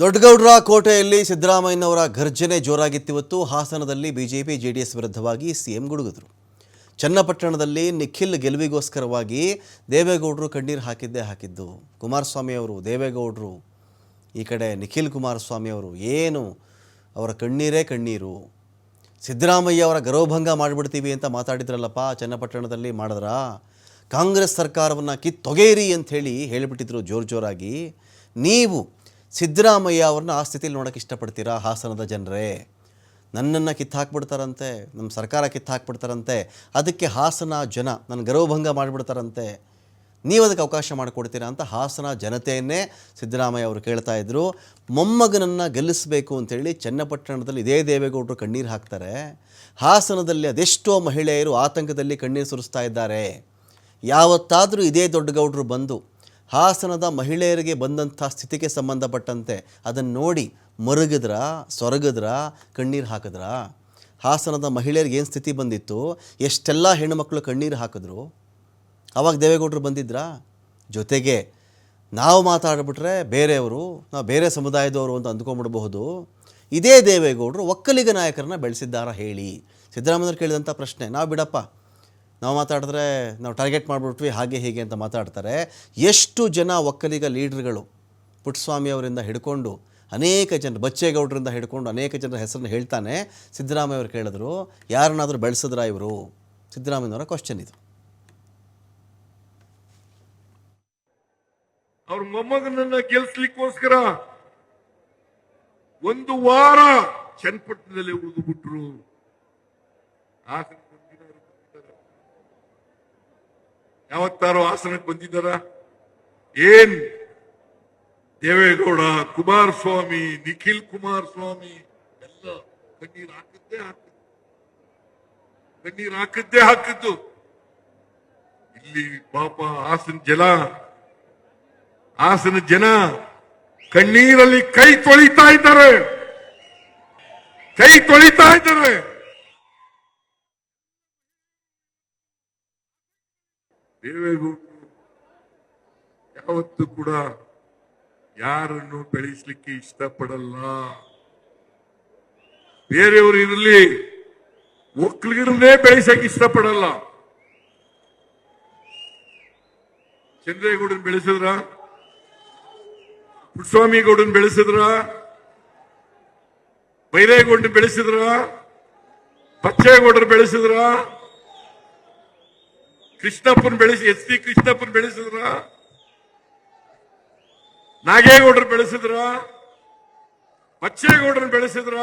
ದೊಡ್ಡಗೌಡರ ಕೋಟೆಯಲ್ಲಿ ಸಿದ್ದರಾಮಯ್ಯನವರ ಘರ್ಜನೆ ಜೋರಾಗಿತ್ತಿವತ್ತು. ಹಾಸನದಲ್ಲಿ ಬಿಜೆಪಿ ಜೆಡಿಎಸ್ ವಿರುದ್ಧವಾಗಿ ಸಿಎಂ ಗುಡುಗಿದ್ರು. ಚನ್ನಪಟ್ಟಣದಲ್ಲಿ ನಿಖಿಲ್ ಗೆಲುವಿಗೋಸ್ಕರವಾಗಿ ದೇವೇಗೌಡರು ಕಣ್ಣೀರು ಹಾಕಿದ್ದು. ಕುಮಾರಸ್ವಾಮಿ ಅವರು, ದೇವೇಗೌಡರು, ಈ ಕಡೆ ನಿಖಿಲ್ ಕುಮಾರಸ್ವಾಮಿ ಅವರು ಏನು ಅವರ ಕಣ್ಣೀರೇ ಕಣ್ಣೀರು. ಸಿದ್ದರಾಮಯ್ಯ ಅವರ ಗೌರವಭಂಗ ಮಾಡಿಬಿಡ್ತೀವಿ ಅಂತ ಮಾತಾಡಿದ್ರಲ್ಲಪ್ಪ, ಚನ್ನಪಟ್ಟಣದಲ್ಲಿ ಮಾಡಿದ್ರ. ಕಾಂಗ್ರೆಸ್ ಸರ್ಕಾರವನ್ನು ಕಿತ್ತೊಗೆಯಿರಿ ಅಂಥೇಳಿ ಹೇಳಿಬಿಟ್ಟಿದ್ರು ಜೋರಾಗಿ. ನೀವು ಸಿದ್ದರಾಮಯ್ಯ ಅವ್ರನ್ನ ಆ ಸ್ಥಿತಿಲಿ ನೋಡೋಕ್ಕೆ ಇಷ್ಟಪಡ್ತೀರಾ? ಹಾಸನದ ಜನರೇ ನನ್ನನ್ನು ಕಿತ್ತಾಕ್ಬಿಡ್ತಾರಂತೆ, ನಮ್ಮ ಸರ್ಕಾರ ಕಿತ್ತಾಕ್ಬಿಡ್ತಾರಂತೆ, ಅದಕ್ಕೆ ಹಾಸನ ಜನ ನನ್ನ ಗೌರವಭಂಗ ಮಾಡಿಬಿಡ್ತಾರಂತೆ, ನೀವು ಅದಕ್ಕೆ ಅವಕಾಶ ಮಾಡಿಕೊಡ್ತೀರಾ ಅಂತ ಹಾಸನ ಜನತೆಯನ್ನೇ ಸಿದ್ದರಾಮಯ್ಯ ಅವರು ಕೇಳ್ತಾ ಇದ್ರು. ಮೊಮ್ಮಗನನ್ನು ಗೆಲ್ಲಿಸಬೇಕು ಅಂತೇಳಿ ಚನ್ನಪಟ್ಟಣದಲ್ಲಿ ಇದೇ ದೇವೇಗೌಡರು ಕಣ್ಣೀರು ಹಾಕ್ತಾರೆ. ಹಾಸನದಲ್ಲಿ ಅದೆಷ್ಟೋ ಮಹಿಳೆಯರು ಆತಂಕದಲ್ಲಿ ಕಣ್ಣೀರು ಸುರಿಸ್ತಾ ಇದ್ದಾರೆ. ಯಾವತ್ತಾದರೂ ಇದೇ ದೊಡ್ಡಗೌಡರು ಬಂದು ಹಾಸನದ ಮಹಿಳೆಯರಿಗೆ ಬಂದಂಥ ಸ್ಥಿತಿಗೆ ಸಂಬಂಧಪಟ್ಟಂತೆ ಅದನ್ನು ನೋಡಿ ಮರುಗಿದ್ರ, ಸೊರಗಿದ್ರ, ಕಣ್ಣೀರು ಹಾಕಿದ್ರ? ಹಾಸನದ ಮಹಿಳೆಯರಿಗೆ ಏನು ಸ್ಥಿತಿ ಬಂದಿತ್ತು, ಎಷ್ಟೆಲ್ಲ ಹೆಣ್ಣುಮಕ್ಕಳು ಕಣ್ಣೀರು ಹಾಕಿದ್ರು? ಆವಾಗ ದೇವೇಗೌಡರು ಬಂದಿದ್ರಾ? ಜೊತೆಗೆ ನಾವು ಮಾತಾಡಿಬಿಟ್ರೆ ಬೇರೆಯವರು, ನಾವು ಬೇರೆ ಸಮುದಾಯದವರು ಅಂತ ಅಂದ್ಕೊಂಡ್ಬಿಡಬಹುದು. ಇದೇ ದೇವೇಗೌಡರು ಒಕ್ಕಲಿಗ ನಾಯಕರನ್ನ ಬೆಳೆಸಿದ್ದಾರಾ ಹೇಳಿ? ಸಿದ್ದರಾಮಯ್ಯವ್ರು ಕೇಳಿದಂಥ ಪ್ರಶ್ನೆ. ನಾವು ಬಿಡಪ್ಪ, ನಾವು ಮಾತಾಡಿದ್ರೆ ನಾವು ಟಾರ್ಗೆಟ್ ಮಾಡಿಬಿಟ್ವಿ ಹಾಗೆ ಹೀಗೆ ಅಂತ ಮಾತಾಡ್ತಾರೆ. ಎಷ್ಟು ಜನ ಒಕ್ಕಲಿಗ ಲೀಡ್ರ್ಗಳು, ಪುಟ್ಟಸ್ವಾಮಿ ಅವರಿಂದ ಹಿಡ್ಕೊಂಡು ಅನೇಕ ಜನರು, ಬಚ್ಚೇಗೌಡರಿಂದ ಹಿಡ್ಕೊಂಡು ಅನೇಕ ಜನರ ಹೆಸರನ್ನು ಹೇಳ್ತಾನೆ. ಸಿದ್ದರಾಮಯ್ಯ ಅವರು ಕೇಳಿದ್ರು, ಯಾರನ್ನಾದರೂ ಬೆಳೆಸಿದ್ರಾ ಇವರು? ಸಿದ್ದರಾಮಯ್ಯನವರ ಕ್ವಶನ್ ಇದು. ಅವ್ರ ಮೊಮ್ಮಗನನ್ನ ಗೆಲ್ಸ್ಲಿಕ್ಕೋಸ್ಕರ ಒಂದು ವಾರ ಚನ್ನಪಟ್ಟಣದಲ್ಲಿ ಉಳಿದು ಬಿಟ್ರು. ಯಾವತ್ತಾರೋ ಹಾಸನಕ್ಕೆ ಬಂದಿದ್ದಾರ? ಏನ್ ದೇವೇಗೌಡ, ಕುಮಾರಸ್ವಾಮಿ, ನಿಖಿಲ್ ಕುಮಾರಸ್ವಾಮಿ ಎಲ್ಲ ಕಣ್ಣೀರು ಹಾಕಿದ್ದೇ. ಇಲ್ಲಿ ಪಾಪ ಹಾಸನ ಜನ ಕಣ್ಣೀರಲ್ಲಿ ಕೈ ತೊಳಿತಾ ಇದ್ದಾರೆ. ದೇವೇಗೌಡರು ಯಾವತ್ತೂ ಕೂಡ ಯಾರನ್ನು ಬೆಳೆಸಲಿಕ್ಕೆ ಇಷ್ಟಪಡಲ್ಲ. ಬೇರೆಯವರು ಇರಲಿ, ಒಕ್ಕಲಿಗರನ್ನೇ ಬೆಳೆಸಕ್ಕೆ ಇಷ್ಟಪಡಲ್ಲ. ಚಂದ್ರೇಗೌಡನ್ ಬೆಳೆಸಿದ್ರ, ಪುಟ್ಟಸ್ವಾಮಿ ಗೌಡನ್ ಬೆಳೆಸಿದ್ರ, ಬೈರೇಗೌಡನ್ ಬೆಳೆಸಿದ್ರ, ಬಚ್ಚೇಗೌಡರು ಬೆಳೆಸಿದ್ರ, ಕೃಷ್ಣಪ್ಪನ್ ಎಸ್ ಟಿ ಕೃಷ್ಣಪ್ಪನ್ ಬೆಳೆಸಿದ್ರ, ನಾಗೇಗೌಡರು ಬೆಳೆಸಿದ್ರ, ಬಚ್ಚೇಗೌಡರನ್ನು ಬೆಳೆಸಿದ್ರ,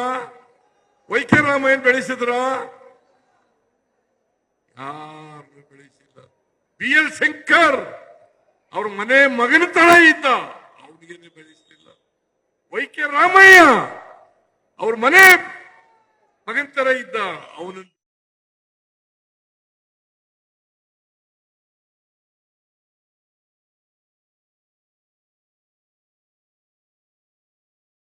ವೈಕೆ ರಾಮಯ್ಯನ್ ಬೆಳೆಸಿದ್ರ? ಯಾರು ಬೆಳೆಸಿಲ್ಲ. ಬಿ ಎಲ್ ಶಂಕರ್ ಅವ್ರ ಮನೆ ಮಗನ ತರ ಇದ್ದ, ಅವನಿಗೇನೆ ಬೆಳೆಸಲಿಲ್ಲ. ವೈಕೆ ರಾಮಯ್ಯ ಅವ್ರ ಮನೆ ಮಗನ ತರ ಇದ್ದ, ಅವನನ್ನು